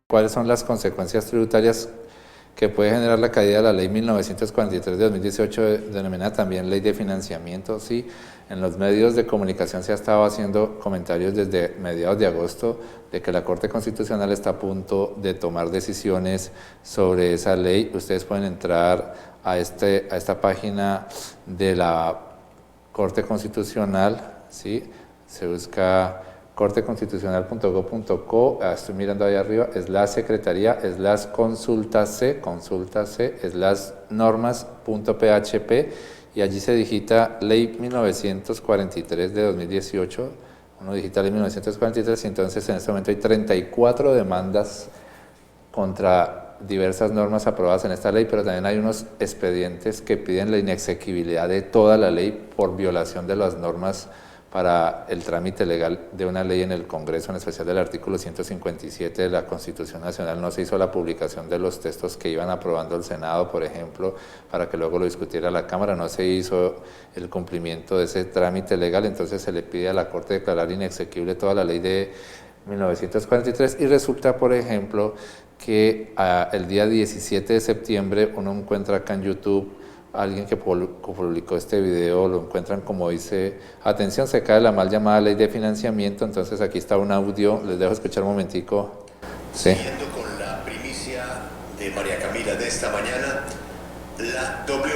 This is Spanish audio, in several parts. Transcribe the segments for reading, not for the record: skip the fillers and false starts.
cuáles son las consecuencias tributarias que puede generar la caída de la ley 1943 de 2018, denominada también ley de financiamiento. Sí, en los medios de comunicación se ha estado haciendo comentarios desde mediados de agosto de que la Corte Constitucional está a punto de tomar decisiones sobre esa ley. Ustedes pueden entrar a esta página de la Corte Constitucional, ¿sí? Se busca corteconstitucional.gov.co, estoy mirando ahí arriba, es la secretaría, es las consultase, es las normas.php, y allí se digita ley 1943 de 2018, uno digita ley 1943, y entonces en este momento hay 34 demandas contra diversas normas aprobadas en esta ley, pero también hay unos expedientes que piden la inexequibilidad de toda la ley por violación de las normas para el trámite legal de una ley en el Congreso, en especial del artículo 157 de la Constitución Nacional. No se hizo la publicación de los textos que iban aprobando el Senado, por ejemplo, para que luego lo discutiera la Cámara. No se hizo el cumplimiento de ese trámite legal, entonces se le pide a la Corte declarar inexequible toda la ley de 1943, y resulta, por ejemplo, que el día 17 de septiembre uno encuentra acá en YouTube alguien que publicó este video, lo encuentran como dice, atención, se cae la mal llamada ley de financiamiento. Entonces aquí está un audio, les dejo escuchar un momentico. Sí. Siguiendo con la primicia de María Camila de esta mañana, la W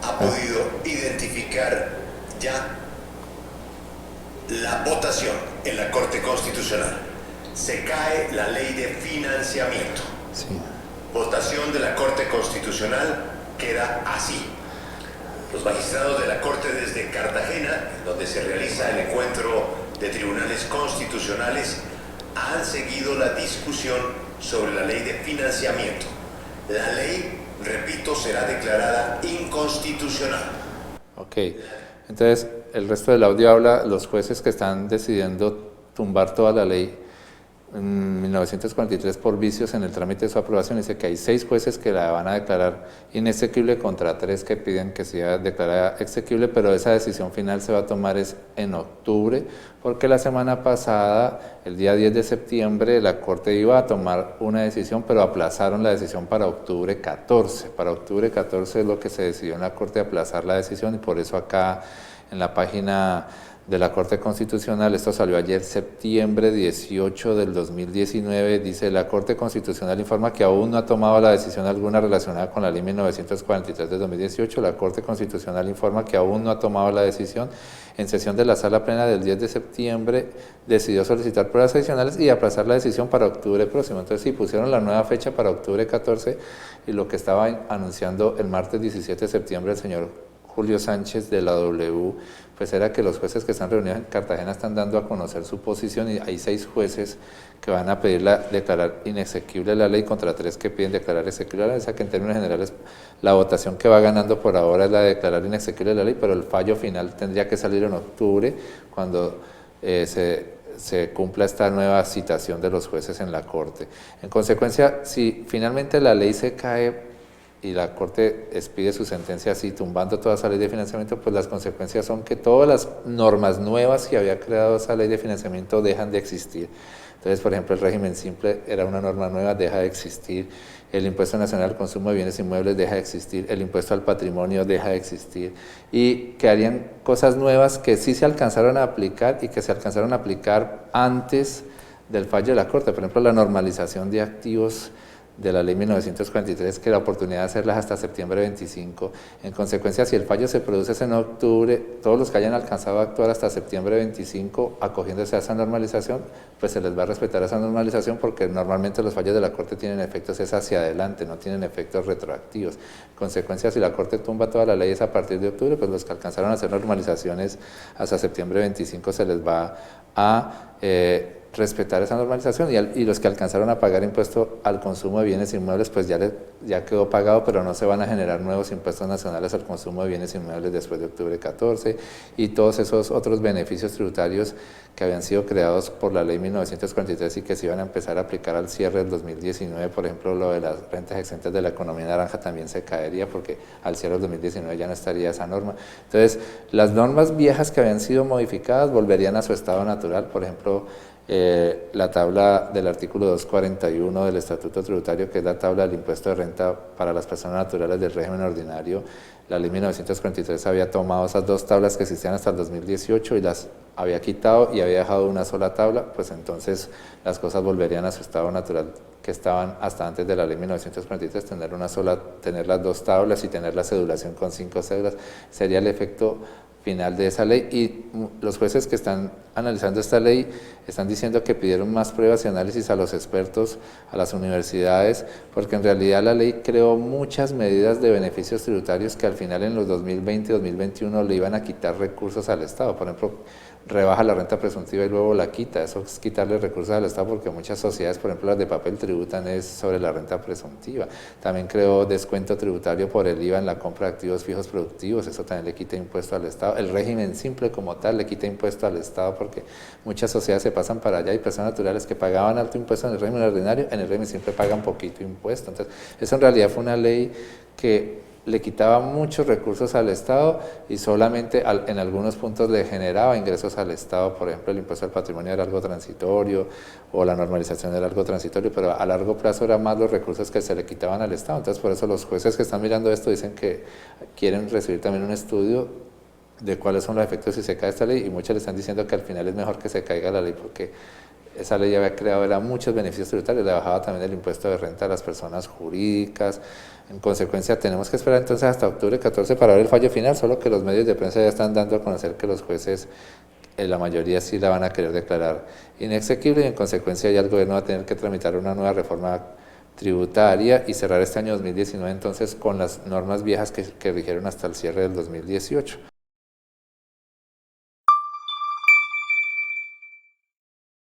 ha podido identificar ya la votación en la Corte Constitucional. Se cae la ley de financiamiento. Sí. Votación de la Corte Constitucional queda así. Los magistrados de la Corte desde Cartagena, donde se realiza el encuentro de tribunales constitucionales, han seguido la discusión sobre la ley de financiamiento. La ley, repito, será declarada inconstitucional. Ok, entonces el resto del audio habla los jueces que están decidiendo tumbar toda la ley en 1943 por vicios en el trámite de su aprobación. Dice que hay 6 jueces que la van a declarar inexequible contra 3 que piden que sea declarada exequible, pero esa decisión final se va a tomar en octubre, porque la semana pasada, el día 10 de septiembre, la Corte iba a tomar una decisión, pero aplazaron la decisión para octubre 14. Para octubre 14 es lo que se decidió en la Corte, aplazar la decisión, y por eso acá en la página de la Corte Constitucional, esto salió ayer, septiembre 18 del 2019, dice: la Corte Constitucional informa que aún no ha tomado la decisión alguna relacionada con la ley 1943 de 2018. La Corte Constitucional informa que aún no ha tomado la decisión. En sesión de la Sala Plena del 10 de septiembre decidió solicitar pruebas adicionales y aplazar la decisión para octubre próximo. Entonces sí, pusieron la nueva fecha para octubre 14, y lo que estaba anunciando el martes 17 de septiembre el señor Julio Sánchez de la W, pues era que los jueces que están reunidos en Cartagena están dando a conocer su posición, y hay 6 jueces que van a pedir declarar inexequible la ley contra 3 que piden declarar exequible la ley. O sea que en términos generales la votación que va ganando por ahora es la de declarar inexequible la ley, pero el fallo final tendría que salir en octubre, cuando se cumpla esta nueva citación de los jueces en la Corte. En consecuencia, si finalmente la ley se cae y la Corte expide su sentencia así, tumbando toda esa ley de financiamiento, pues las consecuencias son que todas las normas nuevas que había creado esa ley de financiamiento dejan de existir. Entonces, por ejemplo, el régimen simple era una norma nueva, deja de existir. El impuesto nacional al consumo de bienes inmuebles deja de existir. El impuesto al patrimonio deja de existir. Y quedarían cosas nuevas que sí se alcanzaron a aplicar, y que se alcanzaron a aplicar antes del fallo de la Corte. Por ejemplo, la normalización de activos de la ley 1943, que la oportunidad de hacerlas hasta septiembre 25. En consecuencia, si el fallo se produce en octubre, todos los que hayan alcanzado a actuar hasta septiembre 25, acogiéndose a esa normalización, pues se les va a respetar esa normalización, porque normalmente los fallos de la Corte tienen efectos hacia adelante, no tienen efectos retroactivos. En consecuencia, si la Corte tumba todas las leyes a partir de octubre, pues los que alcanzaron a hacer normalizaciones hasta septiembre 25 se les va a respetar esa normalización, y los que alcanzaron a pagar impuesto al consumo de bienes inmuebles, pues ya quedó pagado, pero no se van a generar nuevos impuestos nacionales al consumo de bienes inmuebles después de octubre 14, y todos esos otros beneficios tributarios que habían sido creados por la ley 1943 y que se iban a empezar a aplicar al cierre del 2019, por ejemplo, lo de las rentas exentas de la economía naranja también se caería, porque al cierre del 2019 ya no estaría esa norma. Entonces, las normas viejas que habían sido modificadas volverían a su estado natural. Por ejemplo, la tabla del artículo 241 del Estatuto Tributario, que es la tabla del impuesto de renta para las personas naturales del régimen ordinario. La ley 1943 había tomado esas dos tablas que existían hasta el 2018 y las había quitado y había dejado una sola tabla, pues entonces las cosas volverían a su estado natural que estaban hasta antes de la ley 1943, tener las dos tablas y tener la cedulación con 5 cédulas, sería el efecto final de esa ley. Y los jueces que están analizando esta ley están diciendo que pidieron más pruebas y análisis a los expertos, a las universidades, porque en realidad la ley creó muchas medidas de beneficios tributarios que al final en los 2020 y 2021 le iban a quitar recursos al Estado. Por ejemplo, rebaja la renta presuntiva y luego la quita. Eso es quitarle recursos al Estado, porque muchas sociedades, por ejemplo las de papel, tributan es sobre la renta presuntiva. También creó descuento tributario por el IVA en la compra de activos fijos productivos, eso también le quita impuesto al Estado. El régimen simple como tal le quita impuesto al Estado, porque muchas sociedades se pasan para allá y personas naturales que pagaban alto impuesto en el régimen ordinario, en el régimen simple pagan poquito impuesto. Entonces, eso en realidad fue una ley que le quitaba muchos recursos al Estado y solamente en algunos puntos le generaba ingresos al Estado. Por ejemplo, el impuesto al patrimonio era algo transitorio o la normalización era algo transitorio, pero a largo plazo eran más los recursos que se le quitaban al Estado. Entonces, por eso los jueces que están mirando esto dicen que quieren recibir también un estudio de cuáles son los efectos si se cae esta ley, y muchos le están diciendo que al final es mejor que se caiga la ley, porque esa ley había creado muchos beneficios tributarios, le bajaba también el impuesto de renta a las personas jurídicas. En consecuencia, tenemos que esperar entonces hasta octubre 14 para ver el fallo final, solo que los medios de prensa ya están dando a conocer que los jueces, la mayoría sí la van a querer declarar inexequible, y en consecuencia ya el gobierno va a tener que tramitar una nueva reforma tributaria y cerrar este año 2019 entonces con las normas viejas que rigieron hasta el cierre del 2018.